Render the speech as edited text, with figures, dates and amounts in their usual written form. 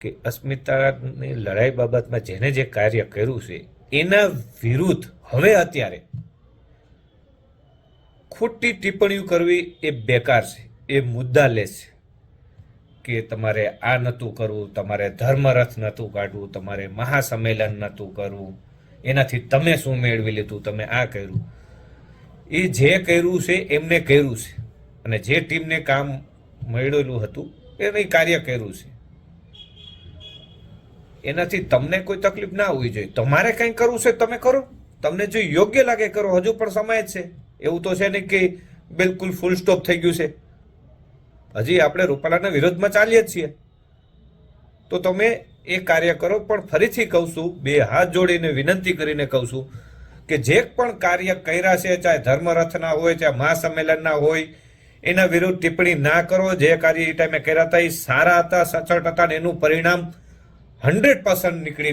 કે અસ્મિતાની લડાઈ બાબતમાં જેને જે કાર્ય કર્યું છે એના વિરુદ્ધ હવે અત્યારે ખોટી ટિપ્પણીઓ કરવી એ બેકાર છે, એ મુદ્દા લે છે કે તમારે આ નહોતું કરવું, તમારે ધર્મરથ નહોતું કાઢવું, તમારે મહાસંમેલન નહોતું કરવું, એનાથી તમે શું મેળવી લીધું, તમે આ કર્યું. એ જે કર્યું છે એમને કર્યું છે, અને જે ટીમને કામ મળેલું હતું એને કાર્ય કર્યું છે. એનાથી તમને કોઈ તકલીફ ના હોવી જોઈએ. તમારે કંઈ કરવું છે તમે કરો, તમને જો યોગ્ય લાગે કરો. હજુ પણ સમય જ છે, એવું તો છે નહીં કે બિલકુલ ફૂલ સ્ટોપ થઈ ગયું છે. હજી આપણે રૂપાલાના વિરોધમાં ચાલીએ જ છીએ. તો તમે એ કાર્ય કરો. પણ ફરીથી કહું છું, બે હાથ જોડીને વિનંતી કરીને કહું છું કે જે પણ કાર્ય કર્યા છે, ચાહે ધર્મરથના હોય, ચાહે મહાસંમેલનના હોય, એના વિરુદ્ધ ટિપ્પણી ના કરો. જે કાર્ય એ ટાઈમે કર્યા હતા એ સારા હતા, સચોટ હતા, અને એનું પરિણામ 100% નીકળી